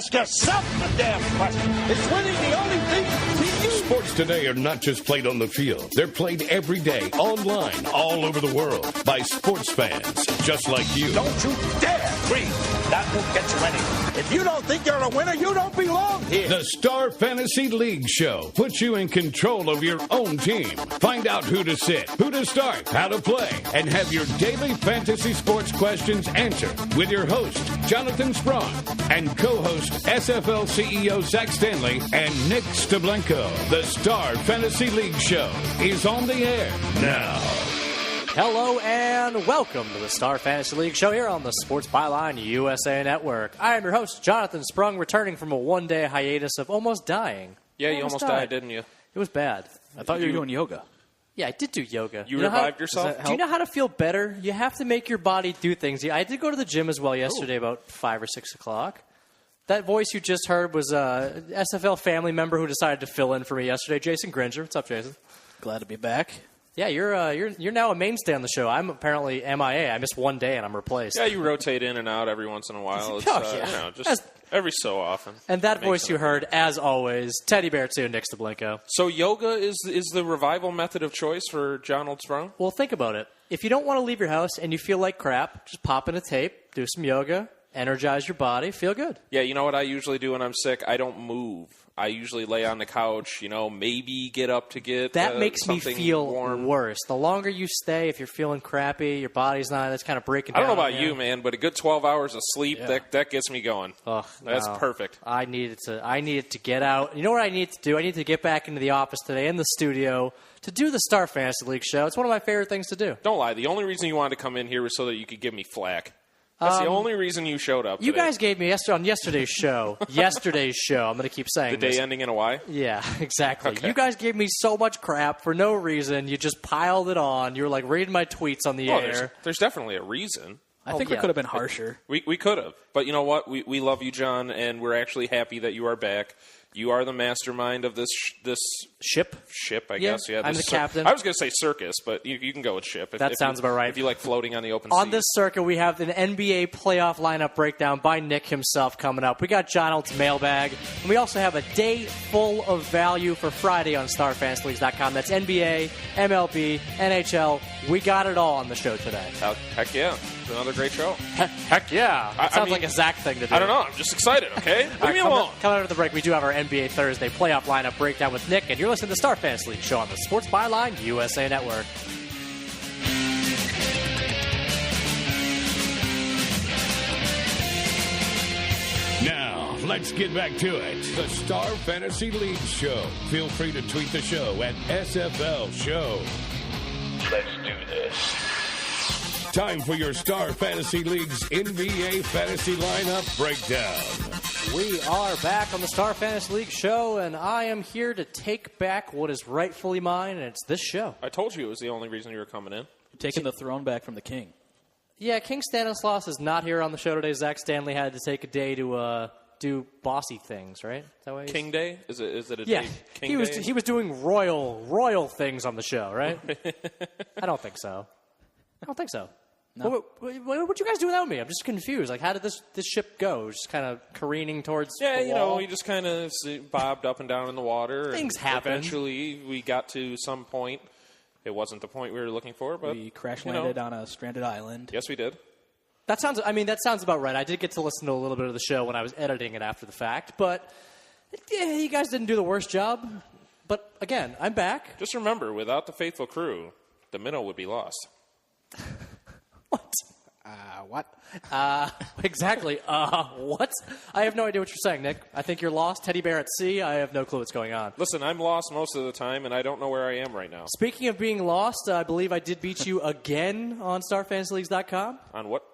Ask yourself the damn question. Is winning the only thing to you? Sports today are not just played on the field. They're played every day, online, all over the world, by sports fans just like you. Don't you dare breathe. That won't get you anywhere. If you don't think you're a winner, you don't belong here. The Star Fantasy League Show puts you in control of your own team. Find out who to sit, who to start, how to play, and have your daily fantasy sports questions answered with your host, Jonathan Sprung, and co-host SFL CEO Zach Stanley and Nick Steblenko. The Star Fantasy League Show is on the air now. Hello and welcome to the Star Fantasy League Show here on the Sports Byline USA Network. I am your host, Jonathan Sprung, returning from a one-day hiatus of almost dying. Yeah, you almost died, didn't you? It was bad. I thought you were doing yoga. Yeah, I did do yoga. You revived yourself? Do you know how to feel better? You have to make your body do things. I did go to the gym as well yesterday about 5 or 6 o'clock. That voice you just heard was a SFL family member who decided to fill in for me yesterday, Jason Gringer. What's up, Jason? Glad to be back. Yeah, you're now a mainstay on the show. I'm apparently MIA. I missed one day and I'm replaced. Yeah, you rotate in and out every once in a while. It's, just every so often. And that voice you heard, as always, Teddy Bear 2, Nick Steblenko. So yoga is the revival method of choice for John Old Sprung? Well, think about it. If you don't want to leave your house and you feel like crap, just pop in a tape, do some yoga, energize your body, feel good. Yeah, you know what I usually do when I'm sick? I don't move. I usually lay on the couch, maybe get up to get that makes me feel warm. Worse. The longer you stay, if you're feeling crappy, your body's not, that's kind of breaking down. I don't know about you, man, but a good 12 hours of sleep, that gets me going. That's perfect. I needed to get out. You know what I need to do? I need to get back into the office today, in the studio, to do the Star Fantasy League show. It's one of my favorite things to do. Don't lie. The only reason you wanted to come in here was so that you could give me flack. That's the only reason you showed up today. You guys gave me on yesterday's show. I'm going to keep saying the day ending in a Y? Yeah, exactly. Okay. You guys gave me so much crap for no reason. You just piled it on. You were like reading my tweets on the air. There's definitely a reason. I think we could have been harsher. We could have. But you know what? We love you, John, and we're actually happy that you are back. You are the mastermind of this ship, I guess. Yeah, I'm the captain. I was going to say circus, but you can go with ship. That sounds about right. If you like floating on the open sea. On this circuit, we have an NBA playoff lineup breakdown by Nick himself coming up. We got John Holt's mailbag, and we also have a day full of value for Friday on StarFantasyLeagues.com. That's NBA, MLB, NHL. We got it all on the show today. Heck yeah. It's another great show. Heck yeah. That sounds like a Zach thing to do. I don't know. I'm just excited, okay? Leave me alone. Coming out of the break, we do have our NBA Thursday playoff lineup breakdown with Nick, and you're listening to the Star Fantasy League show on the Sports Byline USA Network. Now, let's get back to it. The Star Fantasy League Show. Feel free to tweet the show at SFL Show. Let's do this. Time for your Star Fantasy League's NBA Fantasy Lineup Breakdown. We are back on the Star Fantasy League show, and I am here to take back what is rightfully mine, and it's this show. I told you it was the only reason you were coming in. You're taking the throne back from the king. Yeah, King Stanislaus is not here on the show today. Zach Stanley had to take a day to do bossy things, right? Is that what King Day? Is it a yeah. day? King Day? He was doing royal things on the show, right? I don't think so. No. What would you guys do without me? I'm just confused. Like, how did this ship go? Just kind of careening towards the wall? We just kind of bobbed up and down in the water. Things happen. Eventually, we got to some point. It wasn't the point we were looking for, but we crash landed on a stranded island. Yes, we did. That sounds about right. I did get to listen to a little bit of the show when I was editing it after the fact, but yeah, you guys didn't do the worst job. But again, I'm back. Just remember, without the faithful crew, the minnow would be lost. What? What? Exactly. What? I have no idea what you're saying, Nick. I think you're lost. Teddy bear at sea. I have no clue what's going on. Listen, I'm lost most of the time, and I don't know where I am right now. Speaking of being lost, I believe I did beat you again on StarFantasyLeagues.com. On what?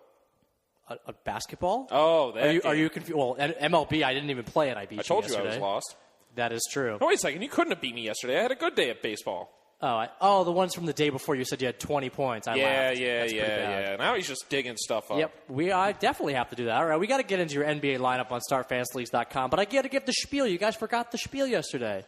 A basketball? Oh, that Are you confused? Well, MLB, I didn't even play it. I beat you yesterday. I told you I was lost. That is true. No, wait a second. You couldn't have beat me yesterday. I had a good day at baseball. The ones from the day before you said you had 20 points. I laughed. Yeah. Now he's just digging stuff up. Yep, I definitely have to do that. All right, we got to get into your NBA lineup on StarFantasyLeagues.com, but I got to give the spiel. You guys forgot the spiel yesterday.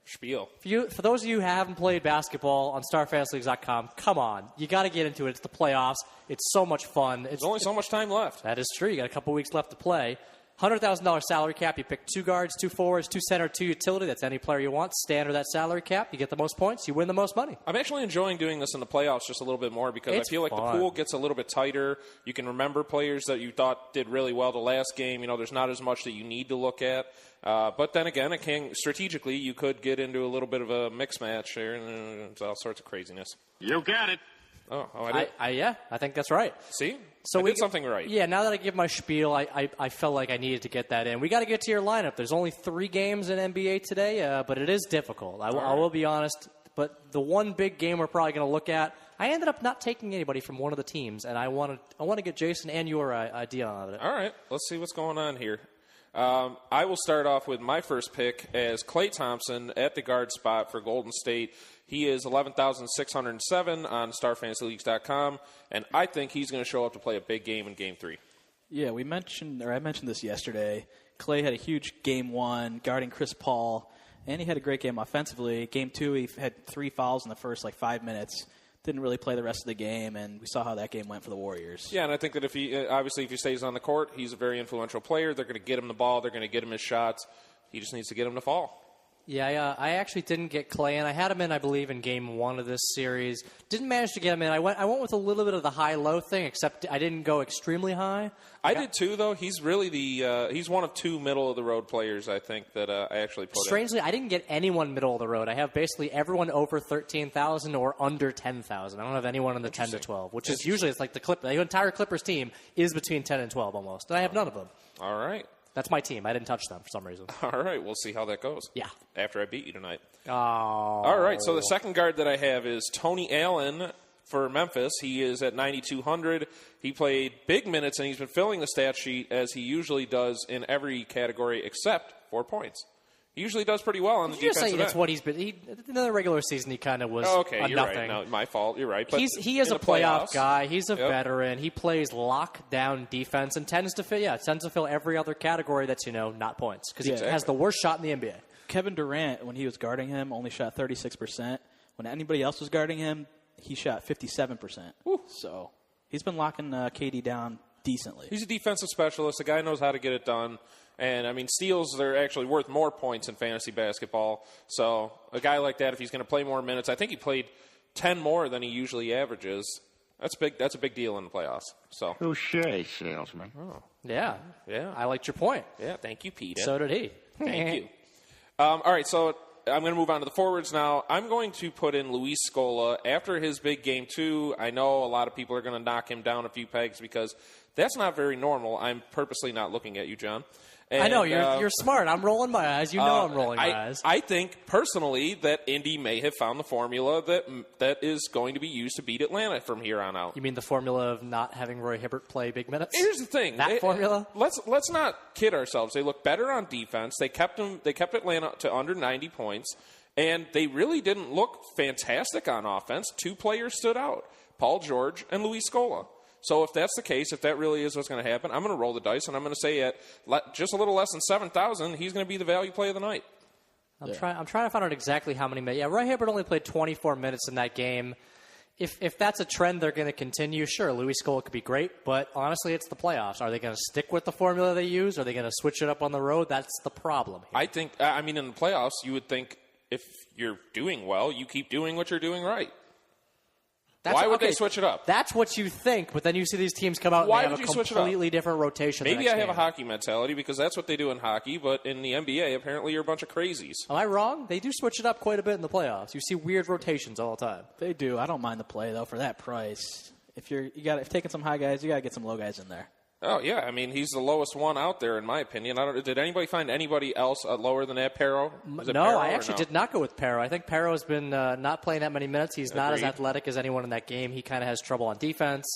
Spiel. For those of you who haven't played basketball on StarFantasyLeagues.com, come on. You got to get into it. It's the playoffs. It's so much fun. There's only so much time left. That is true. You got a couple weeks left to play. $100,000 salary cap. You pick 2 guards, 2 forwards, 2 center, 2 utility. That's any player you want. Stand under that salary cap. You get the most points. You win the most money. I'm actually enjoying doing this in the playoffs just a little bit more because I feel like the pool gets a little bit tighter. You can remember players that you thought did really well the last game. There's not as much that you need to look at. But then again, strategically, you could get into a little bit of a mix match here and all sorts of craziness. You got it. Oh, I did? I think that's right. See? So we did something right. Yeah, now that I give my spiel, I felt like I needed to get that in. We got to get to your lineup. There's only 3 games in NBA today, but it is difficult. I will be honest. But the one big game we're probably going to look at, I ended up not taking anybody from one of the teams, and I want to get Jason and your idea on it. All right. Let's see what's going on here. I will start off with my first pick as Klay Thompson at the guard spot for Golden State. He is 11,607 on StarFantasyLeagues.com, and I think he's going to show up to play a big game in Game 3. Yeah, I mentioned this yesterday. Klay had a huge Game 1 guarding Chris Paul, and he had a great game offensively. Game 2, he had 3 fouls in the first 5 minutes. Didn't really play the rest of the game, and we saw how that game went for the Warriors. Yeah, and I think that if he stays on the court, he's a very influential player. They're going to get him the ball. They're going to get him his shots. He just needs to get him to fall. Yeah, I actually didn't get Klay, and I had him in, I believe, in Game 1 of this series. Didn't manage to get him in. I went with a little bit of the high-low thing, except I didn't go extremely high. I did too, though. He's really he's one of 2 middle-of-the-road players, I think, that I actually put Strangely, I didn't get anyone middle of the road. I have basically everyone over 13,000 or under 10,000. I don't have anyone in the 10 to 12, which is usually it's like the entire Clippers team is between 10 and 12 almost, and I have none of them. All right. That's my team. I didn't touch them for some reason. All right. We'll see how that goes. Yeah. After I beat you tonight. Oh. All right. So the second guard that I have is Tony Allen for Memphis. He is at 9,200. He played big minutes, and he's been filling the stat sheet as he usually does in every category except 4 points. He usually does pretty well on the defensive end. That's what he's been. In the regular season, he kind of was okay, you're nothing. right. No, my fault. You're right. But he is a playoff guy. He's a Yep. veteran. He plays lockdown defense and tends to fill every other category that's not points because he has the worst shot in the NBA. Kevin Durant, when he was guarding him, only shot 36%. When anybody else was guarding him, he shot 57%. Woo. So he's been locking KD down decently. He's a defensive specialist. The guy knows how to get it done. And, steals, they're actually worth more points in fantasy basketball. So a guy like that, if he's going to play more minutes, I think he played 10 more than he usually averages. That's big. That's a big deal in the playoffs. So Touché, salesman. Oh. Yeah. I liked your point. Yeah, thank you, Pete. So did he. Thank you. All right, so I'm going to move on to the forwards now. I'm going to put in Luis Scola. After his big Game 2, I know a lot of people are going to knock him down a few pegs because that's not very normal. I'm purposely not looking at you, John. And, I know, you're smart. I'm rolling my eyes. I'm rolling my eyes. I think, personally, that Indy may have found the formula that is going to be used to beat Atlanta from here on out. You mean the formula of not having Roy Hibbert play big minutes? Here's the thing. That formula? Let's not kid ourselves. They look better on defense. They kept Atlanta to under 90 points, and they really didn't look fantastic on offense. 2 players stood out, Paul George and Luis Scola. So if that's the case, if that really is what's going to happen, I'm going to roll the dice, and I'm going to say at just a little less than 7,000, he's going to be the value play of the night. I'm trying to find out exactly how many minutes. Yeah, Roy Hibbert only played 24 minutes in that game. If that's a trend they're going to continue, sure, Luis Scola could be great, but honestly, it's the playoffs. Are they going to stick with the formula they use? Are they going to switch it up on the road? That's the problem here. I think, in the playoffs, you would think if you're doing well, you keep doing what you're doing right. Why would they switch it up? That's what you think, but then you see these teams come out and they have a completely different rotation. Maybe I have a hockey mentality because that's what they do in hockey, but in the NBA, apparently you're a bunch of crazies. Am I wrong? They do switch it up quite a bit in the playoffs. You see weird rotations all the time. They do. I don't mind the play, though, for that price. If taking some high guys, you got to get some low guys in there. Oh, yeah. He's the lowest one out there, in my opinion. Did anybody find anybody else lower than that, Perro? No, I actually did not go with Perro. I think Perro's been not playing that many minutes. He's not as athletic as anyone in that game. He kind of has trouble on defense.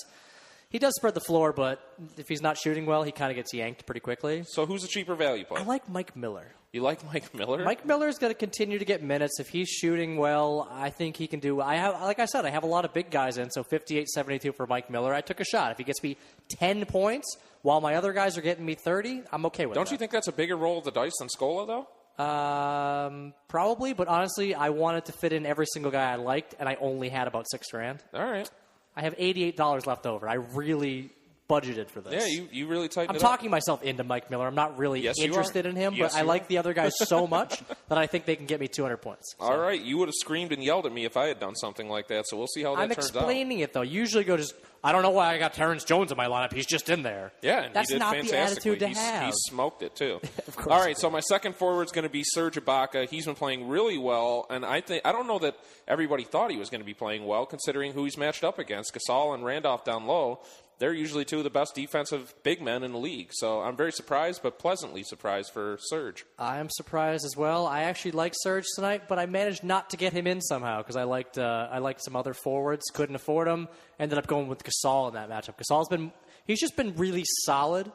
He does spread the floor, but if he's not shooting well, he kind of gets yanked pretty quickly. So who's a cheaper value player? I like Mike Miller. You like Mike Miller? Mike Miller's going to continue to get minutes. If he's shooting well, I think he can do. I have a lot of big guys in, so 58-72 for Mike Miller. I took a shot. If he gets me 10 points while my other guys are getting me 30, I'm okay with that. Don't you think that's a bigger roll of the dice than Scola, though? Probably, but honestly, I wanted to fit in every single guy I liked, and I only had about $6,000. All right. I have $88 left over. I really budgeted for this. Yeah, you really tightened I'm it up. talking myself into Mike Miller. I'm not really Yes, you interested are. in him, Yes, but I you like are. the other guys so much that I think they can get me 200 points. So. All right, you would have screamed and yelled at me if I had done something like that, so we'll see how that I'm turns out. explaining it, though. Usually go just, I don't know why I got Terrence Jones in my lineup. He's just in there. Yeah, and That's he did not the fantastically. attitude to have. He smoked it, too. Of course All he right, so my second forward is going to be Serge Ibaka. He's been playing really well, and I don't know that everybody thought he was going to be playing well, considering who he's matched up against. Gasol and Randolph down low, they're usually two of the best defensive big men in the league. So I'm very surprised, but pleasantly surprised for Serge. I'm surprised as well. I actually like Serge tonight, but I managed not to get him in somehow because I liked some other forwards, couldn't afford him. Ended up going with Gasol in that matchup. He's just been really solid.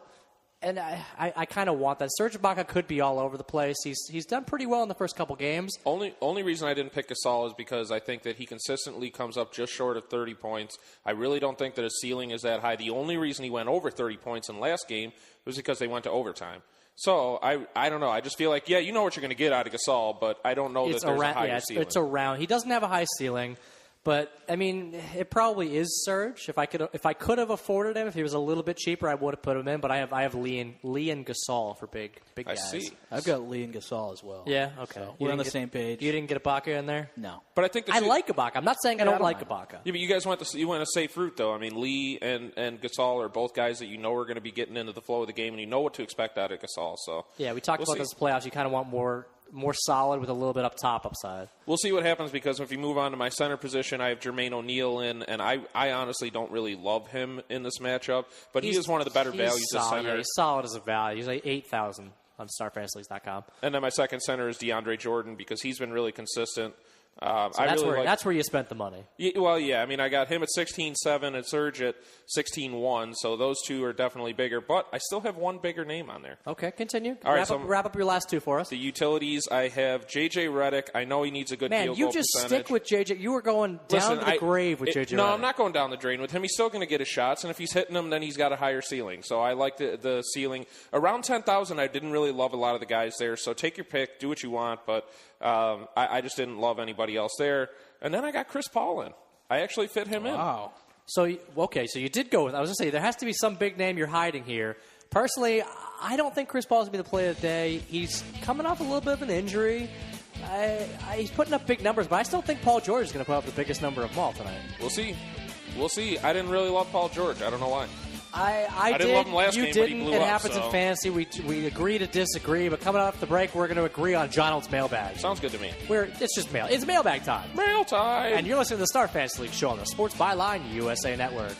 And I kind of want that. Serge Ibaka could be all over the place. He's done pretty well in the first couple games. Only reason I didn't pick Gasol is because I think that he consistently comes up just short of 30 points. I really don't think that his ceiling is that high. The only reason he went over 30 points in last game was because they went to overtime. So I don't know. I just feel like, you know what you're going to get out of Gasol, but I don't know that there's a higher ceiling. It's around. He doesn't have a high ceiling. But, I mean, it probably is Serge. If I could have afforded him, if he was a little bit cheaper, I would have put him in. But I have Lee and Gasol for big guys. I see. I've got Lee and Gasol as well. Yeah, okay. So we're on the same page. You didn't get Ibaka in there? No. But I think I like Ibaka. I'm not saying I don't like Ibaka. Yeah, but you guys went a safe route, though. I mean, Lee and Gasol are both guys that you know are going to be getting into the flow of the game, and you know what to expect out of Gasol. So yeah, we talked about this playoffs. You kind of want more solid with a little bit upside. We'll see what happens because if you move on to my center position, I have Jermaine O'Neal in, and I honestly don't really love him in this matchup, but he is one of the better values at center. Yeah, he's solid as a value. He's like 8,000 on StarFantasyLeagues.com. And then my second center is DeAndre Jordan because he's been really consistent. So that's where you spent the money. Yeah. I mean, I got him at 16.7 and Serge at 16.1, so those two are definitely bigger. But I still have one bigger name on there. Okay, continue. All right, wrap up your last two for us. The utilities, I have J.J. Redick. I know he needs a good field goal percentage. Stick with J.J. You were going down to the grave with J.J. No, Redick. I'm not going down the drain with him. He's still going to get his shots, and if he's hitting them, then he's got a higher ceiling. So I like the ceiling. Around 10,000, I didn't really love a lot of the guys there, so take your pick, do what you want, but I just didn't love anybody else there. And then I got Chris Paul in. I actually fit him in. Wow. So you did go with, I was going to say, there has to be some big name you're hiding here. Personally, I don't think Chris Paul is going to be the play of the day. He's coming off a little bit of an injury. He's putting up big numbers, but I still think Paul George is going to put up the biggest number of them all tonight. We'll see. I didn't really love Paul George. I don't know why. I didn't love him last you game, didn't. but he blew it up. happens in fantasy. We agree to disagree, but coming off the break, we're going to agree on John Holt's mailbag. Sounds good to me. It's just mail. It's mailbag time. Mail time. And you're listening to the Star Fantasy League show on the Sports Byline USA Network.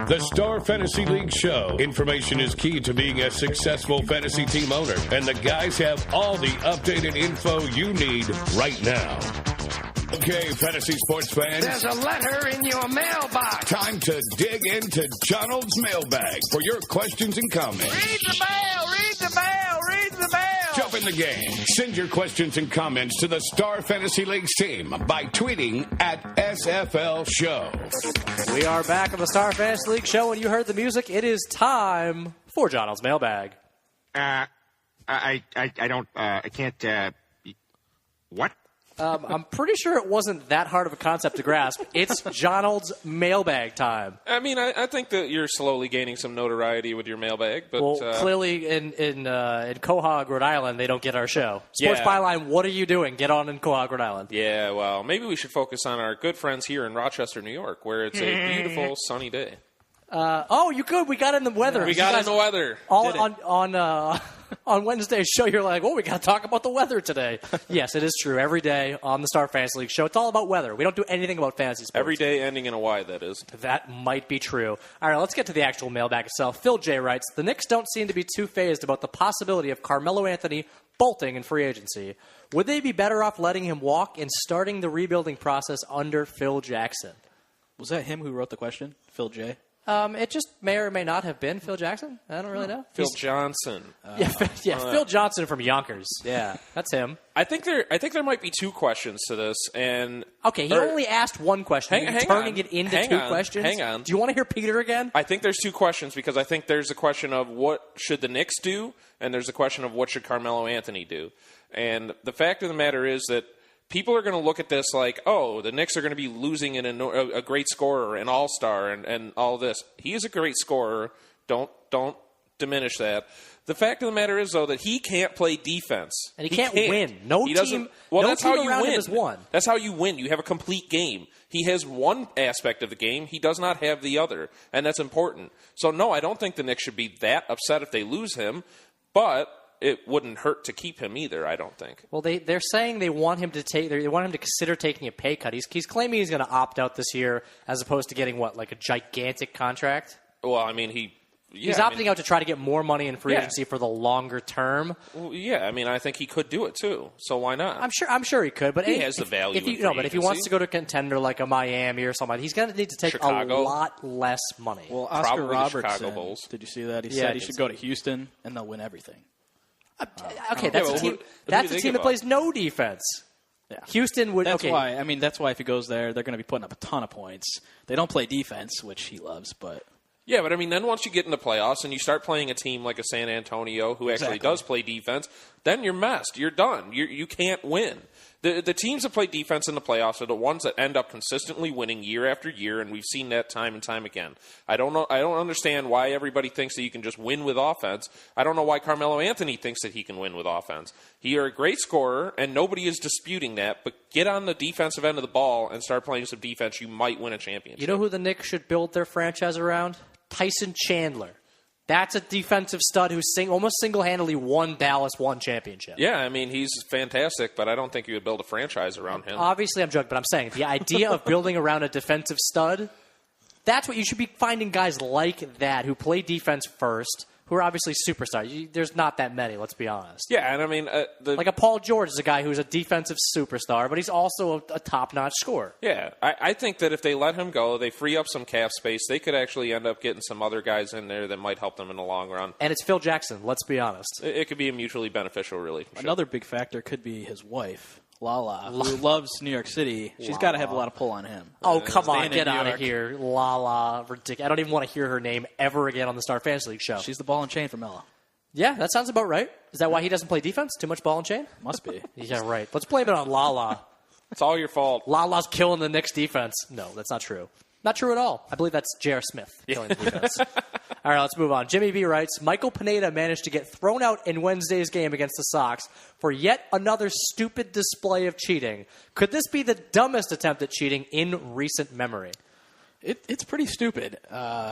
The Star Fantasy League show. Information is key to being a successful fantasy team owner, and the guys have all the updated info you need right now. Okay, fantasy sports fans. There's a letter in your mailbox. Time to dig into Donald's mailbag for your questions and comments. Read the mail, read the mail, read the mail. Jump in the game. Send your questions and comments to the Star Fantasy League's team by tweeting at SFL Show. We are back on the Star Fantasy League show, and you heard the music. It is time for John Holt's mailbag. I can't, what? I'm pretty sure it wasn't that hard of a concept to grasp. It's John Holt's mailbag time. I mean, I think that you're slowly gaining some notoriety with your mailbag. But clearly in Quahog, Rhode Island, they don't get our show. Sports Yeah. Byline, what are you doing? Get on in Quahog, Rhode Island. Yeah, well, maybe we should focus on our good friends here in Rochester, New York, where it's a beautiful, sunny day. You could. We got in the weather. We got in the weather. On Wednesday's show, you're like, we got to talk about the weather today. Yes, it is true. Every day on the Star Fantasy League show, it's all about weather. We don't do anything about fantasy sports. Every day ending in a Y, that is. That might be true. All right, let's get to the actual mailbag itself. Phil J. writes, the Knicks don't seem to be too phased about the possibility of Carmelo Anthony bolting in free agency. Would they be better off letting him walk and starting the rebuilding process under Phil Jackson? Was that him who wrote the question? Phil J.? It just may or may not have been Phil Jackson. I don't really know. Phil Johnson. Phil Johnson from Yonkers. Yeah, that's him. I think there might be two questions to this, and he only asked one question. You're turning it into two questions. Hang on. Do you want to hear Peter again? I think there's two questions because I think there's a question of what should the Knicks do, and there's a question of what should Carmelo Anthony do. And the fact of the matter is that people are going to look at this like, oh, the Knicks are going to be losing a great scorer, an all-star, and all this. He is a great scorer. Don't diminish that. The fact of the matter is, though, that he can't play defense. And he can't win. No team that's how you around win. him has won. That's how you win. You have a complete game. He has one aspect of the game. He does not have the other, and that's important. So, no, I don't think the Knicks should be that upset if they lose him, but it wouldn't hurt to keep him either, I don't think. Well, they're saying they want him to consider taking a pay cut. He's claiming he's going to opt out this year as opposed to getting, like a gigantic contract? Well, I mean, he's opting out to try to get more money in free agency for the longer term. Well, yeah, I mean, I think he could do it too. So why not? I'm sure he could, but he has the value. But if he wants to go to a contender like a Miami or something, he's going to need to take Chicago. a lot less money. Well, Oscar Probably Robertson, Chicago Bulls. did you see that? He said he should go to Houston and they'll win everything. Okay, that's a team. That's a team that plays no defense. Yeah. Houston would. That's why. I mean, that's why if he goes there, they're going to be putting up a ton of points. They don't play defense, which he loves, but. Yeah, but I mean, then once you get in the playoffs and you start playing a team like a San Antonio who actually does play defense, then you're messed. You're done. You can't win. The teams that play defense in the playoffs are the ones that end up consistently winning year after year, and we've seen that time and time again. I don't understand why everybody thinks that you can just win with offense. I don't know why Carmelo Anthony thinks that he can win with offense. You're a great scorer, and nobody is disputing that, but get on the defensive end of the ball and start playing some defense. You might win a championship. You know who the Knicks should build their franchise around? Tyson Chandler. That's a defensive stud who almost single-handedly won Dallas one championship. Yeah, I mean, he's fantastic, but I don't think you would build a franchise around him. Obviously, I'm joking, but I'm saying the idea of building around a defensive stud, that's what you should be finding guys like that who play defense first, who are obviously superstars. There's not that many, let's be honest. Yeah, and I mean... like a Paul George is a guy who's a defensive superstar, but he's also a top-notch scorer. Yeah, I think that if they let him go, they free up some cap space, they could actually end up getting some other guys in there that might help them in the long run. And it's Phil Jackson, let's be honest. It could be a mutually beneficial relationship. Another big factor could be his wife, Lala, who loves New York City. She's got to have a lot of pull on him. Oh, come on, get New out of York. here. Lala, ridiculous. I don't even want to hear her name ever again on the Star Fantasy League show. She's the ball and chain for Melo. Yeah, that sounds about right. Is that why he doesn't play defense? Too much ball and chain? Must be. Yeah, right. Let's blame it on Lala. It's all your fault. Lala's killing the Knicks defense. No, that's not true. Not true at all. I believe that's J.R. Smith killing the defense. All right, let's move on. Jimmy B writes, Michael Pineda managed to get thrown out in Wednesday's game against the Sox for yet another stupid display of cheating. Could this be the dumbest attempt at cheating in recent memory? It's pretty stupid.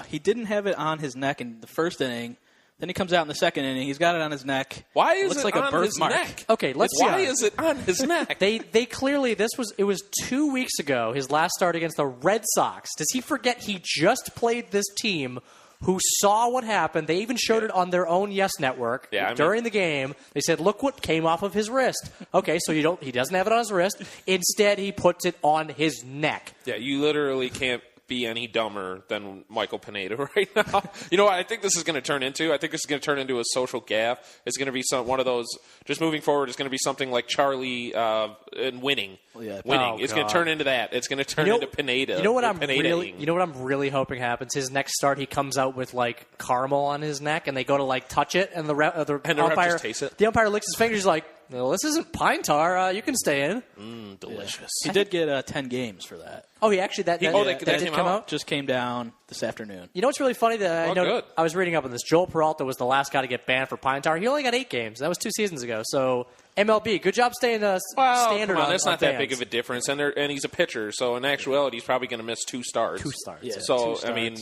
He didn't have it on his neck in the first inning. Then he comes out in the second inning. He's got it on his neck. Why is Looks it like on a birthmark. his neck? Okay, let's see. Why is it on his neck? They clearly, it was 2 weeks ago, his last start against the Red Sox. Does he forget he just played this team who saw what happened? They even showed it on their own Yes Network during the game. They said, look what came off of his wrist. Okay, so he doesn't have it on his wrist. Instead, he puts it on his neck. Yeah, you literally can't be any dumber than Michael Pineda right now. You know what I think this is going to turn into? I think this is going to turn into a social gaffe. It's going to be one of those, just moving forward, it's going to be something like Charlie in Winning. Yeah. Winning. Oh, it's going to turn into that. It's going to turn into Pineda. You know what I'm really hoping happens? His next start, he comes out with like caramel on his neck, and they go to like touch it, and the ref umpire just tastes it. The umpire licks his fingers. He's like, "Well, this isn't pine tar. You can stay in." Delicious. He did get 10 games for that. Oh, he actually that did come out. Just came down this afternoon. You know what's really funny? That good. I was reading up on this. Joel Peralta was the last guy to get banned for pine tar. He only got 8 games. That was 2 seasons ago. So MLB, good job staying standard. Come on, that's not fans. that big of a difference. And he's a pitcher, so in actuality, he's probably going to miss 2 starts. 2 starts. Yeah, So 2 starts. I mean,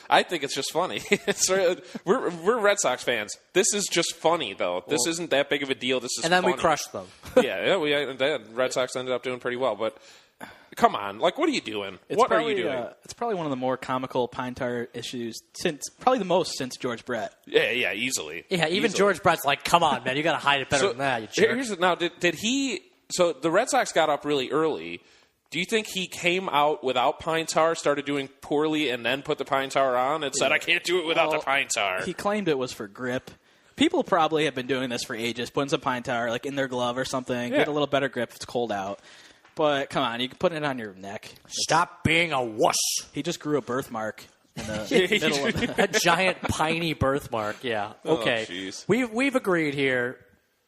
I think it's just funny. We're Red Sox fans. This is just funny, though. This isn't that big of a deal. This is And then funny. we crushed them. The Red Sox ended up doing pretty well, but come on, what are you doing? What are you doing? It's probably one of the more comical pine tar issues probably the most since George Brett. Yeah, easily. Yeah, even Easily. George Brett's like, come on, man, you got to hide it better than that, you jerk. Now, did he? So the Red Sox got up really early. Do you think he came out without pine tar, started doing poorly, and then put the pine tar on and said, I can't do it without the pine tar? He claimed it was for grip. People probably have been doing this for ages, putting some pine tar like in their glove or something, get a little better grip if it's cold out. But come on, you can put it on your neck. Stop being a wuss. He just grew a birthmark in the middle of it. A giant piney birthmark, yeah. Okay. jeez. We've agreed here.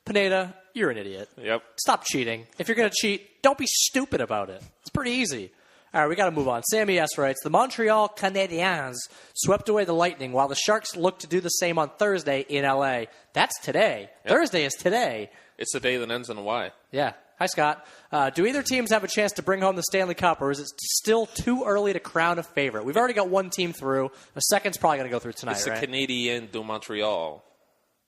Pineda, you're an idiot. Yep. Stop cheating. If you're going to cheat, don't be stupid about it. It's pretty easy. All right, we got to move on. Sammy S. writes, the Montreal Canadiens swept away the Lightning while the Sharks look to do the same on Thursday in L.A. That's today. Yep. Thursday is today. It's the day that ends in a Y. Yeah. Hi, Scott. Do either teams have a chance to bring home the Stanley Cup, or is it still too early to crown a favorite? We've already got one team through. A second's probably going to go through tonight, It's the right? Canadiens de Montreal.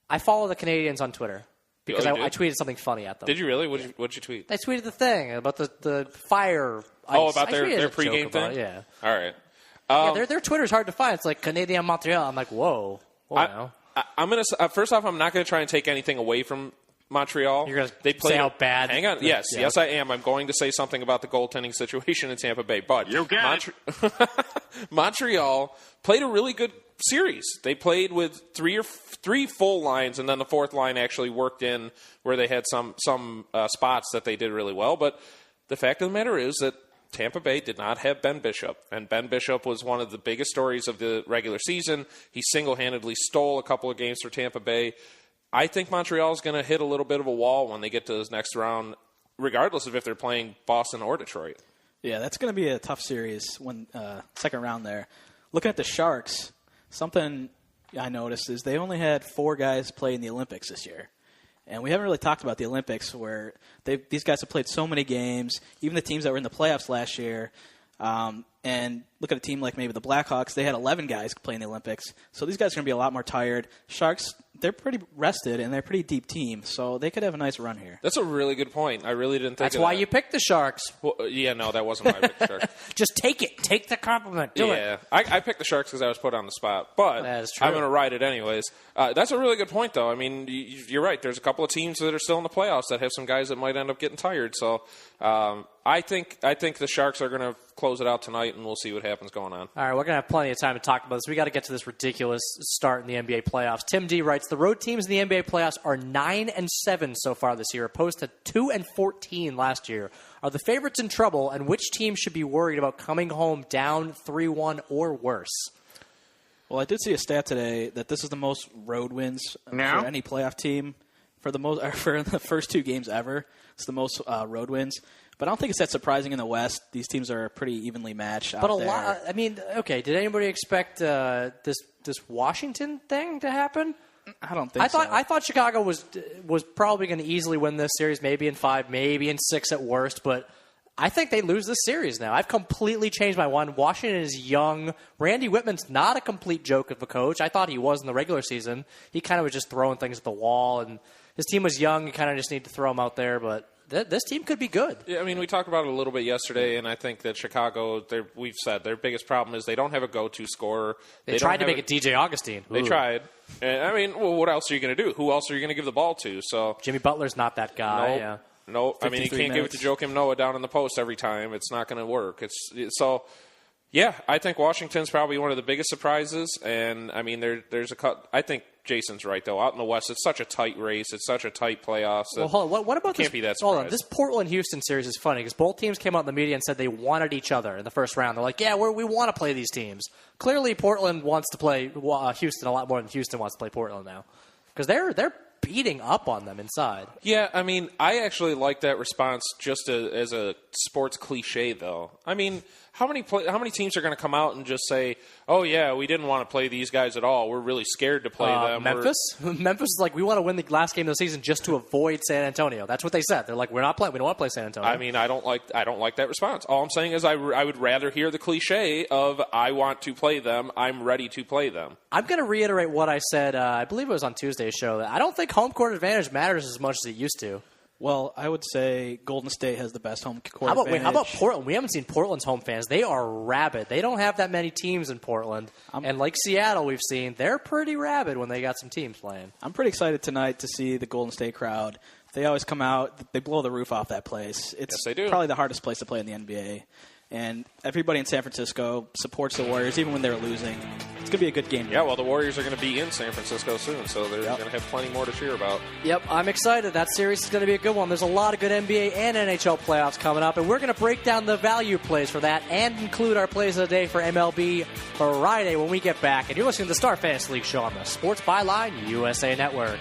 I follow the Canadians on Twitter because I tweeted something funny at them. Did you really? What'd you tweet? They tweeted the thing about the fire ice. Oh, about their pregame thing? Yeah. All right. Yeah, their Twitter's hard to find. It's like Canadian Montreal. I'm like, whoa. I'm going to first off, I'm not going to try and take anything away from Montreal. You're going to say how bad. Hang on. Yes, I am. I'm going to say something about the goaltending situation in Tampa Bay. But Montreal played a really good series. They played with three full lines, and then the fourth line actually worked in where they had some spots that they did really well. But the fact of the matter is that Tampa Bay did not have Ben Bishop, and Ben Bishop was one of the biggest stories of the regular season. He single-handedly stole a couple of games for Tampa Bay. I think Montreal is going to hit a little bit of a wall when they get to this next round, regardless of if they're playing Boston or Detroit. Yeah, that's going to be a tough series when second round there. Looking at the Sharks, something I noticed is they only had 4 guys play in the Olympics this year. And we haven't really talked about the Olympics where these guys have played so many games, even the teams that were in the playoffs last year. And look at a team like maybe the Blackhawks. They had 11 guys play in the Olympics. So these guys are going to be a lot more tired. Sharks, they're pretty rested, and they're a pretty deep team. So they could have a nice run here. That's a really good point. I really didn't think That's why you picked the Sharks. Well, no, that wasn't why I picked the Sharks. Just take it. Take the compliment. Do it. Yeah, I picked the Sharks because I was put on the spot. But that is true. I'm going to ride it anyways. That's a really good point, though. I mean, you're right. There's a couple of teams that are still in the playoffs that have some guys that might end up getting tired. So I think the Sharks are going to close it out tonight, and we'll see what happens going on. All right, we're going to have plenty of time to talk about this. We got to get to this ridiculous start in the NBA playoffs. Tim D writes, the road teams in the NBA playoffs are 9-7 so far this year, opposed to 2-14 last year. Are the favorites in trouble, and which team should be worried about coming home down 3-1 or worse? Well, I did see a stat today that this is the most road wins for any playoff team for the first 2 games ever. It's the most road wins. But I don't think it's that surprising in the West. These teams are pretty evenly matched out there. Lot. I mean, okay. Did anybody expect this Washington thing to happen? I don't think so. I thought Chicago was probably going to easily win this series, maybe in 5, maybe in 6 at worst. But I think they lose this series now. I've completely changed my mind. Washington is young. Randy Whitman's not a complete joke of a coach. I thought he was in the regular season. He kind of was just throwing things at the wall, and his team was young. You kind of just need to throw him out there, but this team could be good. Yeah, I mean, we talked about it a little bit yesterday, and I think that Chicago, we've said their biggest problem is they don't have a go-to scorer. They tried to make it DJ Augustine. They tried. And, I mean, well, what else are you going to do? Who else are you going to give the ball to? So Jimmy Butler's not that guy. Nope. Yeah. No, I mean, you can't give it to Joakim Noah down in the post every time. It's not going to work. Yeah, I think Washington's probably one of the biggest surprises, and I mean, there's a cut. I think Jason's right though. Out in the West, it's such a tight race. It's such a tight playoffs. Well, hold on. What about can't this? Be that hold on. surprised. This Portland-Houston series is funny because both teams came out in the media and said they wanted each other in the first round. They're like, yeah, we want to play these teams. Clearly, Portland wants to play Houston a lot more than Houston wants to play Portland now because they're beating up on them inside. Yeah, I mean, I actually like that response just as a sports cliche, though. I mean, how many teams are going to come out and just say, "Oh yeah, we didn't want to play these guys at all. We're really scared to play them." Memphis is like, we want to win the last game of the season just to avoid San Antonio. That's what they said. They're like, we're not playing. We don't want to play San Antonio. I mean, I don't like that response. All I'm saying is I would rather hear the cliche of I want to play them. I'm ready to play them. I'm going to reiterate what I said. I believe it was on Tuesday's show. That I don't think home court advantage matters as much as it used to. Well, I would say Golden State has the best home court advantage. How about Portland? We haven't seen Portland's home fans. They are rabid. They don't have that many teams in Portland. And like Seattle we've seen, they're pretty rabid when they got some teams playing. I'm pretty excited tonight to see the Golden State crowd. They always come out. They blow the roof off that place. It's yes, they do. Probably the hardest place to play in the NBA. And everybody in San Francisco supports the Warriors, even when they're losing. It's going to be a good game. Yeah, well, the Warriors are going to be in San Francisco soon, so they're going to have plenty more to cheer about. Yep, I'm excited. That series is going to be a good one. There's a lot of good NBA and NHL playoffs coming up, and we're going to break down the value plays for that and include our plays of the day for MLB Friday when we get back. And you're listening to the Star Fantasy League show on the Sports Byline USA Network.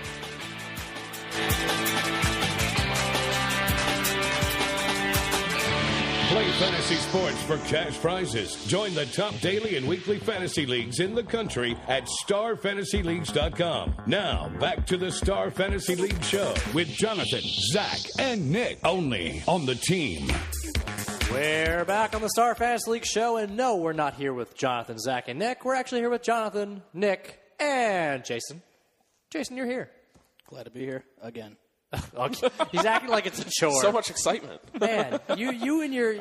Play fantasy sports for cash prizes. Join the top daily and weekly fantasy leagues in the country at starfantasyleagues.com. Now, back to the Star Fantasy League show with Jonathan, Zach, and Nick. Only on the team. We're back on the Star Fantasy League show, and no, we're not here with Jonathan, Zach, and Nick. We're actually here with Jonathan, Nick, and Jason. Jason, you're here. Glad to be here again. He's acting like it's a chore. So much excitement. Man, you and your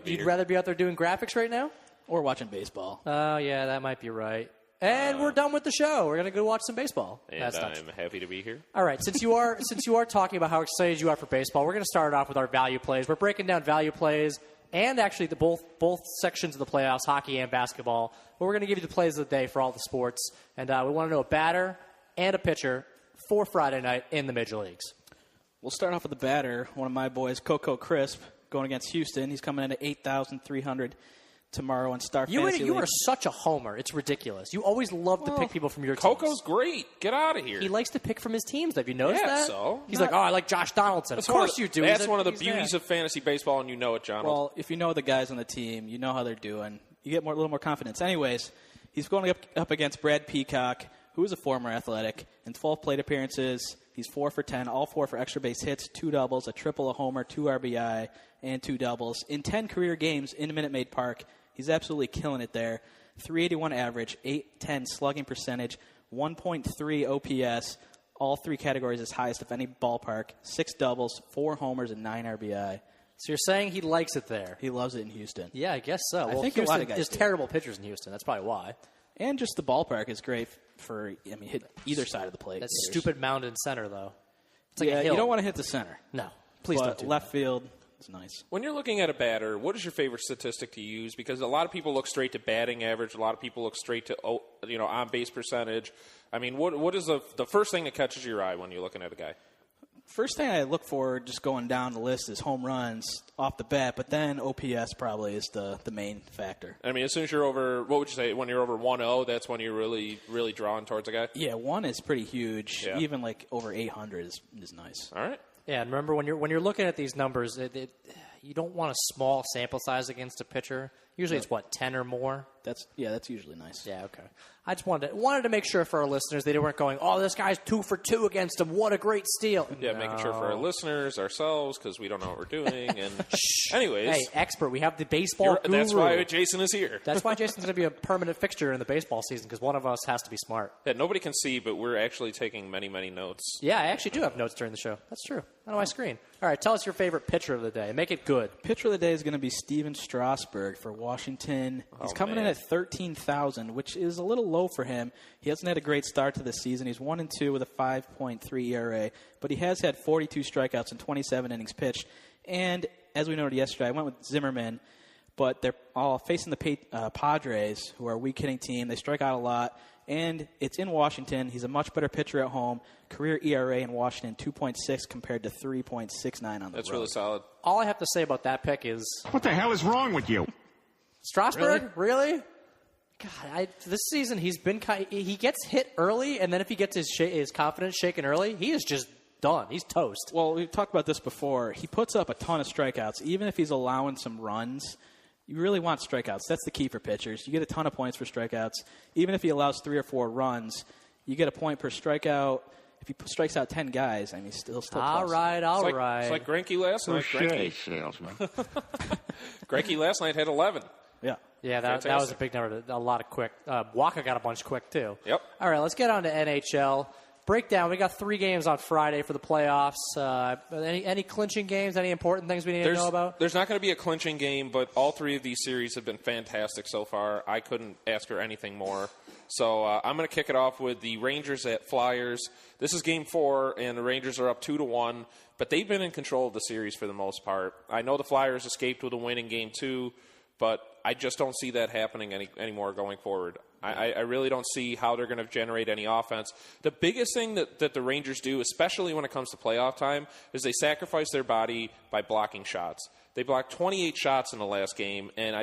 you'd rather be out there doing graphics right now? Or watching baseball. Oh, yeah, that might be right. And we're done with the show. We're going to go watch some baseball. And I'm happy to be here. All right, since you are talking about how excited you are for baseball, we're going to start off with our value plays. We're breaking down value plays and actually the both sections of the playoffs, hockey and basketball. But we're going to give you the plays of the day for all the sports. And we want to know a batter and a pitcher for Friday night in the major leagues. We'll start off with the batter, one of my boys, Coco Crisp, going against Houston. He's coming in at 8,300 tomorrow on Star Fantasy You League. are such a homer. It's ridiculous. You always love to pick people from your teams. Coco's great. Get out of here. He likes to pick from his teams. Have you noticed Yeah, that? so. He's like, I like Josh Donaldson. Of course you do. That's one of the beauties of fantasy baseball, and you know it, John. Well, if you know the guys on the team, you know how they're doing. You get a little more confidence. Anyways, he's going up against Brad Peacock, who is a former Athletic. In 12 plate appearances, he's 4 for 10, all 4 for extra base hits, 2 doubles, a triple, a homer, 2 RBI, and 2 doubles. In 10 career games in Minute Maid Park, he's absolutely killing it there. 381 average, 810 slugging percentage, 1.3 OPS, all 3 categories as highest of any ballpark, 6 doubles, 4 homers, and 9 RBI. So you're saying he likes it there? He loves it in Houston. Yeah, I guess so. I Well, think Houston, a lot of guys there's do. terrible pitchers in Houston. That's probably why. And just the ballpark is great for, hit either side of the plate. That hitters. stupid mound in center, though. It's like Yeah, a hill. you don't want to hit the center. No, please But don't do left field is nice. When you're looking at a batter, what is your favorite statistic to use? Because a lot of people look straight to batting average. A lot of people look straight to on base percentage. I mean, what is the first thing that catches your eye when you're looking at a guy? First thing I look for, just going down the list, is home runs off the bat, but then OPS probably is the main factor. I mean, as soon as you're over, what would you say, when you're over 1-0, that's when you're really, really drawn towards a guy? Yeah, 1 is pretty huge. Yeah. Even like over 800 is nice. All right. Yeah, and remember when you're looking at these numbers, you don't want a small sample size against a pitcher. Usually it's 10 or more. That's usually nice. Yeah, okay. I just wanted to make sure for our listeners they weren't going, oh, this guy's 2 for 2 against him. What a great steal. Yeah, making sure for our listeners, ourselves, because we don't know what we're doing. And anyways, Hey, expert, we have the baseball guru. that's why Jason is here. That's why Jason's going to be a permanent fixture in the baseball season, because one of us has to be smart. That nobody can see, but we're actually taking many, many notes. Yeah, I actually do have notes during the show. That's true. On my screen. All right, tell us your favorite pitcher of the day. Make it good. Pitcher of the day is going to be Steven Strasburg for Washington. He's coming in at 13,000, which is a little low for him. He hasn't had a great start to the season. He's 1-2 with a 5.3 ERA, but he has had 42 strikeouts and 27 innings pitched. And as we noted yesterday, I went with Zimmerman, but they're all facing the Padres, who are a weak hitting team. They strike out a lot, and it's in Washington. He's a much better pitcher at home. Career ERA in Washington 2.6 compared to 3.69 on the road. That's really solid. All I have to say about that pick is What the hell is wrong with you? Strasburg, really? God, this season he gets hit early, and then if he gets his confidence shaken early, he is just done. He's toast. Well, we've talked about this before. He puts up a ton of strikeouts. Even if he's allowing some runs, you really want strikeouts. That's the key for pitchers. You get a ton of points for strikeouts. Even if he allows 3 or 4 runs, you get a point per strikeout. If he strikes out 10 guys, I mean, he'll still All plus. right. It's like Greinke last night. salesman. Greinke last night had 11. Yeah. Yeah, that was a big number. A lot of quick. Waka got a bunch quick, too. Yep. All right, let's get on to NHL. Breakdown. We got 3 games on Friday for the playoffs. Any clinching games? Any important things we need to know about? There's not going to be a clinching game, but all 3 of these series have been fantastic so far. I couldn't ask for anything more. So I'm going to kick it off with the Rangers at Flyers. This is Game 4, and the Rangers are up 2-1, but they've been in control of the series for the most part. I know the Flyers escaped with a win in Game 2, but I just don't see that happening anymore going forward. I really don't see how they're going to generate any offense. The biggest thing that the Rangers do, especially when it comes to playoff time, is they sacrifice their body by blocking shots. They blocked 28 shots in the last game, and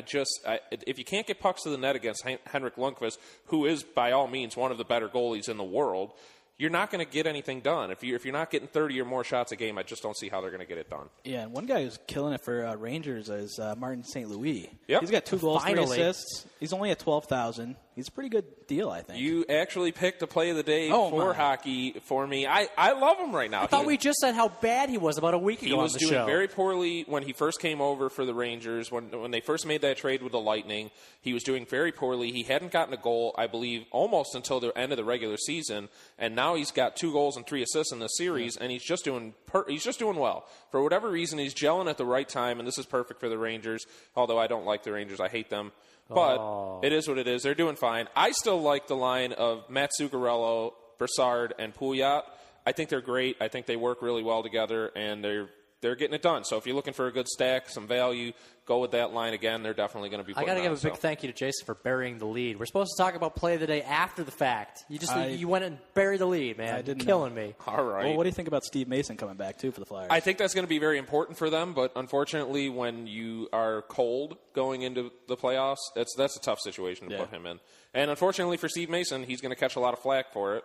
if you can't get pucks to the net against Henrik Lundqvist, who is by all means one of the better goalies in the world, you're not going to get anything done. If you're not getting 30 or more shots a game, I just don't see how they're going to get it done. Yeah, and one guy who's killing it for Rangers is Martin St. Louis. Yep. He's got 2 goals, Finally. 3 assists. He's only at 12,000. He's a pretty good deal, I think. You actually picked the play of the day Oh, for my. hockey for me. I love him right now. I thought we just said how bad he was about a week ago He was on the doing show. very poorly when he first came over for the Rangers. When they first made that trade with the Lightning, he was doing very poorly. He hadn't gotten a goal, I believe, almost until the end of the regular season, and now he's got 2 goals and 3 assists in the series, and he's just doing well. For whatever reason, he's gelling at the right time, and this is perfect for the Rangers. Although I don't like the Rangers, I hate them. But it is what it is. They're doing fine. I still like the line of Matt Zuccarello, Brassard, and Pouliot. I think they're great. I think they work really well together, and they're getting it done. So if you're looking for a good stack, some value, go with that line again. They're definitely going to be I got to give a big thank you to Jason for burying the lead. We're supposed to talk about play of the day after the fact. You went and buried the lead, man. I didn't Killing me. All right. Well, what do you think about Steve Mason coming back, too, for the Flyers? I think that's going to be very important for them, but unfortunately, when you are cold going into the playoffs, that's a tough situation to put him in. And unfortunately for Steve Mason, he's going to catch a lot of flack for it.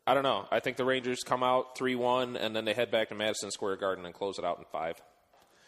I don't know. I think the Rangers come out 3-1, and then they head back to Madison Square Garden and close it out in 5.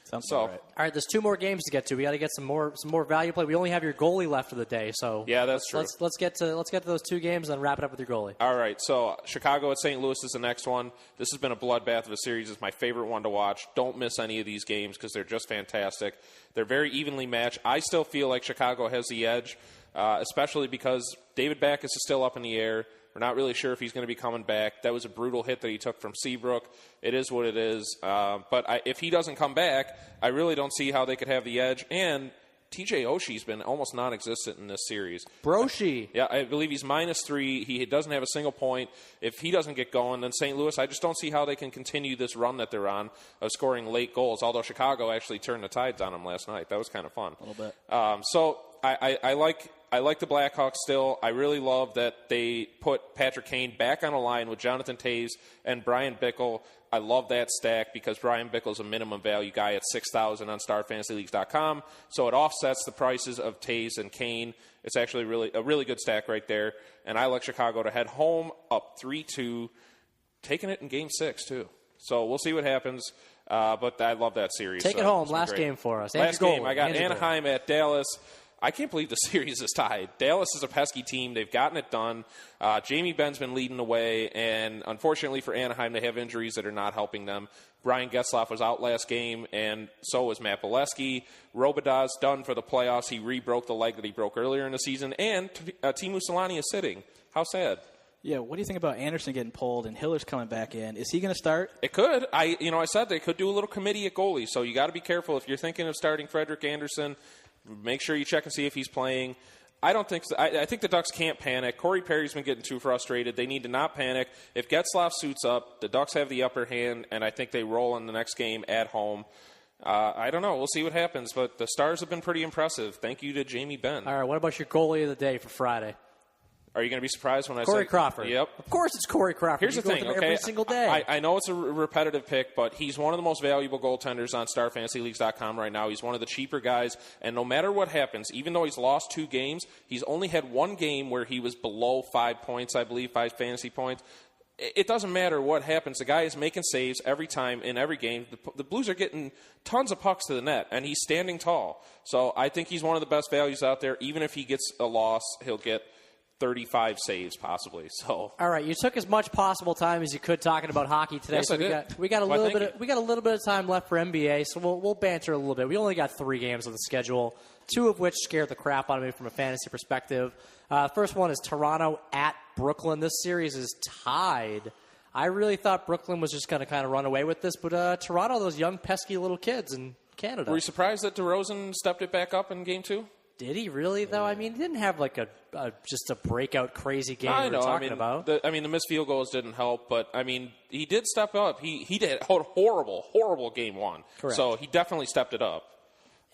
Sounds So, right. All right, there's 2 more games to get to. We got to get some more value play. We only have your goalie left for the day, so yeah, that's true. Let's get to those 2 games and then wrap it up with your goalie. All right, so Chicago at St. Louis is the next one. This has been a bloodbath of a series. It's my favorite one to watch. Don't miss any of these games because they're just fantastic. They're very evenly matched. I still feel like Chicago has the edge, especially because David Backes is still up in the air. We're not really sure if he's going to be coming back. That was a brutal hit that he took from Seabrook. It is what it is. But if he doesn't come back, I really don't see how they could have the edge. And TJ Oshie's been almost non-existent in this series. Broshi. Yeah, I believe he's -3. He doesn't have a single point. If he doesn't get going, then St. Louis, I just don't see how they can continue this run that they're on of scoring late goals, although Chicago actually turned the tides on them last night. That was kind of fun. A little bit. So I like the Blackhawks still. I really love that they put Patrick Kane back on a line with Jonathan Toews and Brian Bickle. I love that stack because Brian Bickle's a minimum value guy at $6,000 on StarFantasyLeagues.com. So it offsets the prices of Toews and Kane. It's actually a really good stack right there. And I like Chicago to head home up 3-2, taking it in Game 6 too. So we'll see what happens. But I love that series. Take it home. Last game for us. Last game. I got Anaheim at Dallas. I can't believe the series is tied. Dallas is a pesky team. They've gotten it done. Jamie Benn's been leading the way, and unfortunately for Anaheim, they have injuries that are not helping them. Brian Getzlaf was out last game, and so was Matt Bolesky. Robidah's done for the playoffs. He re-broke the leg that he broke earlier in the season, and Teemu Selanne is sitting. How sad. Yeah, what do you think about Anderson getting pulled and Hiller's coming back in? Is he going to start? It could. I said they could do a little committee at goalie, so you got to be careful. If you're thinking of starting Frederik Andersen, make sure you check and see if he's playing. I don't think so. I think the Ducks can't panic. Corey Perry's been getting too frustrated. They need to not panic. If Getzlaf suits up, the Ducks have the upper hand, and I think they roll in the next game at home. I don't know. We'll see what happens, but the Stars have been pretty impressive. Thank you to Jamie Benn. All right, what about your goalie of the day for Friday? Are you going to be surprised when I say Corey Crawford? Yep. Of course it's Corey Crawford. Here's you the thing, go with him okay? every single day. I know it's a repetitive pick, but he's one of the most valuable goaltenders on StarFantasyLeagues.com right now. He's one of the cheaper guys, and no matter what happens, even though he's lost 2 games, he's only had 1 game where he was below 5 points, I believe, 5 fantasy points. It doesn't matter what happens. The guy is making saves every time in every game. The Blues are getting tons of pucks to the net, and he's standing tall. So I think he's one of the best values out there. Even if he gets a loss, he'll get 35 saves possibly. So all right, you took as much possible time as you could talking about hockey today. Yes, so I did. We got a Well, little bit of time left for NBA, so we'll banter a little bit. We only got 3 games on the schedule, 2 of which scared the crap out of me from a fantasy perspective. First one is Toronto at Brooklyn. This series is tied. I really thought Brooklyn was just going to kind of run away with this, but Toronto, those young pesky little kids in Canada. Were you surprised that DeRozan stepped it back up in Game 2? Did he really, though? I mean, he didn't have like just a breakout crazy game I we know. were talking about. The missed field goals didn't help, but, I mean, he did step up. He did a horrible Game 1. Correct. So he definitely stepped it up.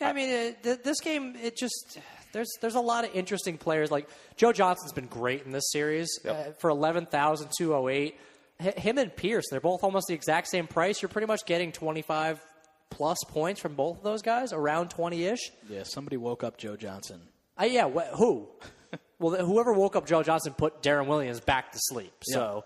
Yeah, I mean, this game, it just there's a lot of interesting players. Like Joe Johnson's been great in this series for 11,208. Him and Pierce, they're both almost the exact same price. You're pretty much getting 25 plus points from both of those guys, around 20-ish. Yeah, somebody woke up Joe Johnson. Who? Well, whoever woke up Joe Johnson put Darren Williams back to sleep. So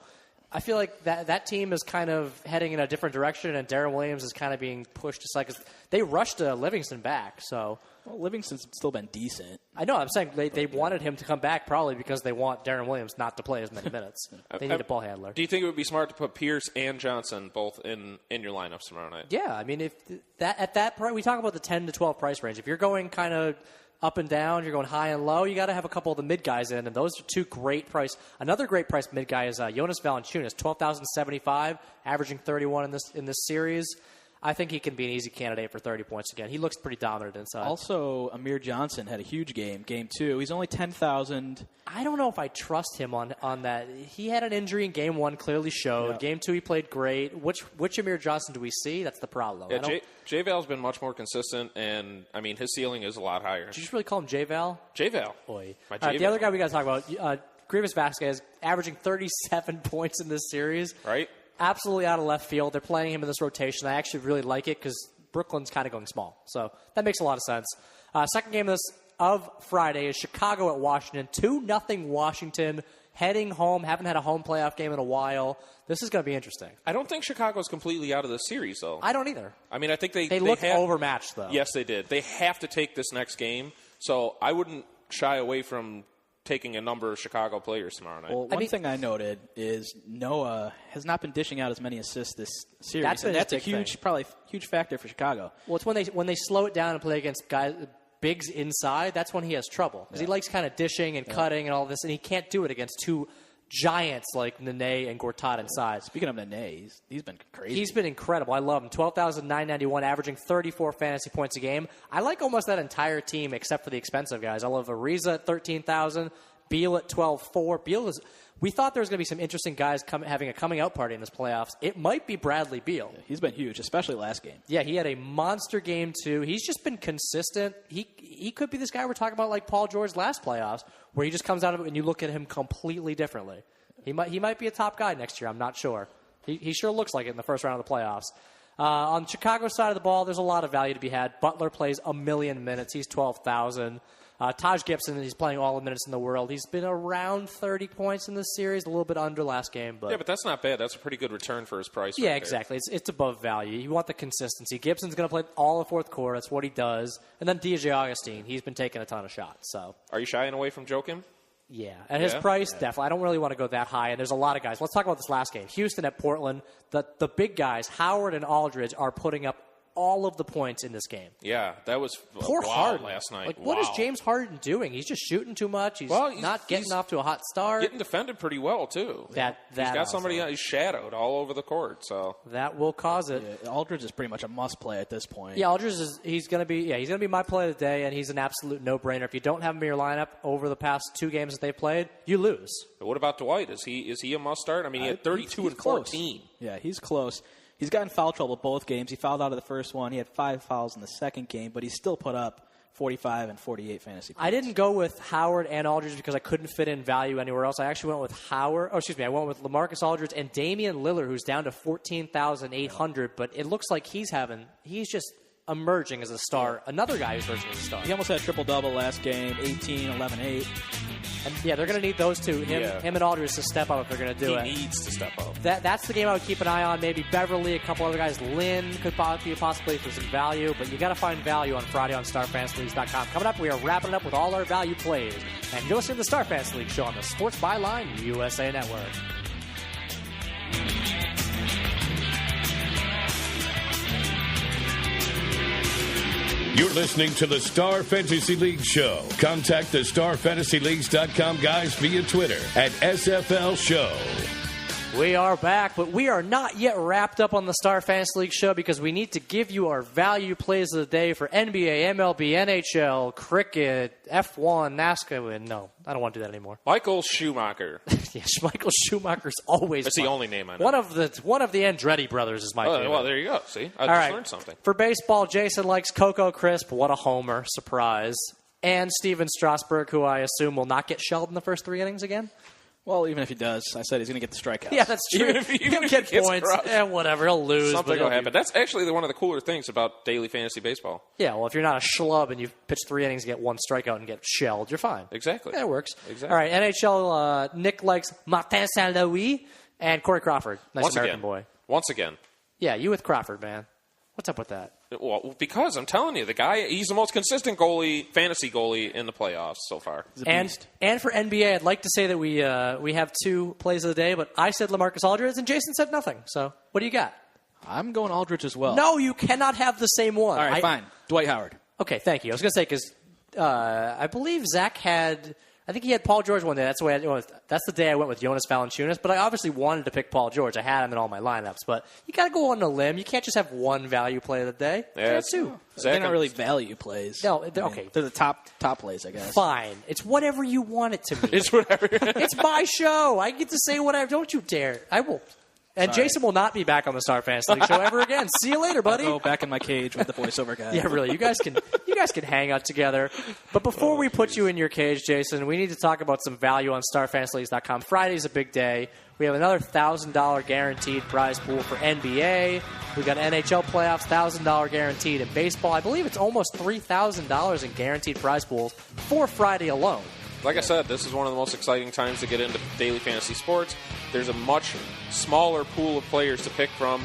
I feel like that team is kind of heading in a different direction, and Darren Williams is kind of being pushed aside because they rushed Livingston back. So Livingston's still been decent. I know. I'm saying they wanted him to come back probably because they want Darren Williams not to play as many minutes. They need a ball handler. Do you think it would be smart to put Pierce and Johnson both in your lineups tomorrow night? Yeah, I mean, if at that price, we talk about the 10 to 12 price range. If you're going kind of up and down, you're going high and low, you got to have a couple of the mid guys in, and those are two great price. Another great price mid guy is Jonas Valanciunas, $12,075, averaging 31 in this series. I think he can be an easy candidate for 30 points again. He looks pretty dominant inside. Also, Amir Johnson had a huge game 2. He's only 10,000. I don't know if I trust him on that. He had an injury in Game 1, clearly showed. Yeah. Game 2, he played great. Which Amir Johnson do we see? That's the problem. Yeah, J-Val's been much more consistent, and, I mean, his ceiling is a lot higher. Did you just really call him J-Val? J-Val. Boy. The other guy we got to talk about, Grievous Vasquez, averaging 37 points in this series. Right. Absolutely out of left field. They're playing him in this rotation. I actually really like it because Brooklyn's kind of going small. So that makes a lot of sense. Second game of Friday is Chicago at Washington. 2-0 Washington. Heading home. Haven't had a home playoff game in a while. This is going to be interesting. I don't think Chicago's completely out of this series, though. I don't either. I mean, I think they looked overmatched, though. Yes, they did. They have to take this next game. So I wouldn't shy away from taking a number of Chicago players tomorrow night. Well, one thing I noted is Noah has not been dishing out as many assists this series. That's a huge factor for Chicago. Well, it's when they slow it down and play against guys bigs inside. That's when he has trouble because he likes kind of dishing and cutting and all this, and he can't do it against two giants like Nene and Gortat inside. Speaking of Nene, he's been crazy. He's been incredible. I love him. 12,991, averaging 34 fantasy points a game. I like almost that entire team except for the expensive guys. I love Ariza at 13,000, Beal at 12,400. Beal is. We thought there was going to be some interesting guys having a coming out party in this playoffs. It might be Bradley Beal. Yeah, he's been huge, especially last game. Yeah, he had a monster game too. He's just been consistent. He could be this guy we're talking about like Paul George last playoffs, where he just comes out of it and you look at him completely differently. He might be a top guy next year. I'm not sure. He sure looks like it in the first round of the playoffs. On Chicago's side of the ball, there's a lot of value to be had. Butler plays 1 million minutes. He's 12,000. Taj Gibson, he's playing all the minutes in the world. He's been around 30 points in this series, a little bit under last game. But yeah, but that's not bad. That's a pretty good return for his price. Yeah, exactly. It's above value. You want the consistency. Gibson's going to play all the fourth quarter. That's what he does. And then DJ Augustine, he's been taking a ton of shots. So, are you shying away from Joakim? Yeah. At his price, definitely. I don't really want to go that high. And there's a lot of guys. Let's talk about this last game. Houston at Portland. The big guys, Howard and Aldridge, are putting up all of the points in this game. Yeah, that was poor Harden last night. Like, what is James Harden doing? He's just shooting too much. He's not getting off to a hot start. Getting defended pretty well too. He's got somebody he's shadowed all over the court. So that will cause it. Yeah, Aldridge is pretty much a must play at this point. Yeah, Aldridge he's going to be my play of the day, and he's an absolute no brainer. If you don't have him in your lineup over the past 2 games that they've played, you lose. But what about Dwight? Is he a must start? I mean, he had 32 and 14. Yeah, he's close. He's gotten foul trouble both games. He fouled out of the first one. He had 5 fouls in the second game, but he still put up 45 and 48 fantasy points. I didn't go with Howard and Aldridge because I couldn't fit in value anywhere else. I actually went with I went with LaMarcus Aldridge and Damian Lillard, who's down to 14,800, but it looks like he's just emerging as a star. Another guy who's emerging as a star. He almost had a triple-double last game, 18, 11, 8. And they're going to need those two, him and Aldridge, to step up if they're going to do it. He needs to step up. That's the game I would keep an eye on. Maybe Beverly, a couple other guys. Lynn could be a possibility for some value, but you got to find value on Friday on StarFantasyLeagues.com. Coming up, we are wrapping it up with all our value plays. And you're listening to the Star Fantasy League show on the Sports Byline USA Network. You're listening to the Star Fantasy League show. Contact the StarFantasyLeagues.com guys via Twitter at SFL Show. We are back, but we are not yet wrapped up on the Star Fantasy League show because we need to give you our value plays of the day for NBA, MLB, NHL, cricket, F1, NASCAR. No, I don't want to do that anymore. Michael Schumacher. Yes, Michael Schumacher's always That's fun. the only name I know. One of the Andretti brothers is my favorite. Well, there you go. See? I just learned something. For baseball, Jason likes Coco Crisp. What a homer. Surprise. And Steven Strasburg, who I assume will not get shelled in the first 3 innings again. Well, even if he does, I said he's going to get the strikeouts. Yeah, that's true. He'll get points. Whatever. He'll lose. Something will happen. That's actually one of the cooler things about daily fantasy baseball. Yeah, well, if you're not a schlub and you pitch 3 innings and get 1 strikeout and get shelled, you're fine. Exactly. That works. Exactly. All right, NHL, Nick likes Martin Saint-Louis. And Corey Crawford, nice Once American again. boy. Once again. Yeah, you with Crawford, man. What's up with that? Well, because I'm telling you, the guy, he's the most consistent fantasy goalie in the playoffs so far. And for NBA, I'd like to say that we have 2 plays of the day, but I said LaMarcus Aldridge, and Jason said nothing. So what do you got? I'm going Aldridge as well. No, you cannot have the same one. All right, fine. Dwight Howard. Okay, thank you. I was going to say, because I believe Zach had... I think he had Paul George one day. That's the day I went with Jonas Valanciunas. But I obviously wanted to pick Paul George. I had him in all my lineups. But you got to go on a limb. You can't just have one value play of the day. Yeah, that's 2. They're not really value plays. No, okay. They're the top plays, I guess. Fine. It's whatever you want it to be. It's whatever. It's my show. I get to say whatever. Don't you dare. I will. And Sorry. Jason will not be back on the Star Fantasy League show ever again. See you later, buddy. I'll go back in my cage with the voiceover guy. Yeah, really. You guys can hang out together. But before we put you in your cage, Jason, we need to talk about some value on StarFantasyLeagues.com. Friday's a big day. We have another $1,000 guaranteed prize pool for NBA. We've got NHL playoffs, $1,000 guaranteed in baseball. I believe it's almost $3,000 in guaranteed prize pools for Friday alone. Like I said, this is one of the most exciting times to get into daily fantasy sports. There's a much smaller pool of players to pick from,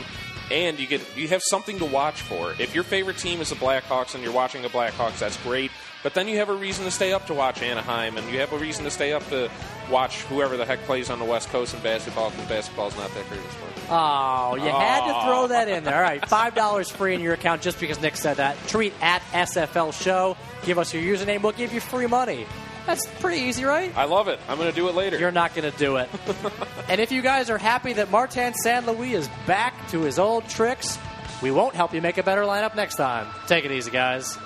and you have something to watch for. If your favorite team is the Blackhawks and you're watching the Blackhawks, that's great. But then you have a reason to stay up to watch Anaheim, and you have a reason to stay up to watch whoever the heck plays on the West Coast in basketball, because basketball's not that great of a sport. Oh, you had to throw that in there. All right, $5 free in your account just because Nick said that. Tweet at SFL Show. Give us your username. We'll give you free money. That's pretty easy, right? I love it. I'm going to do it later. You're not going to do it. And if you guys are happy that Martin St. Louis is back to his old tricks, we won't help you make a better lineup next time. Take it easy, guys.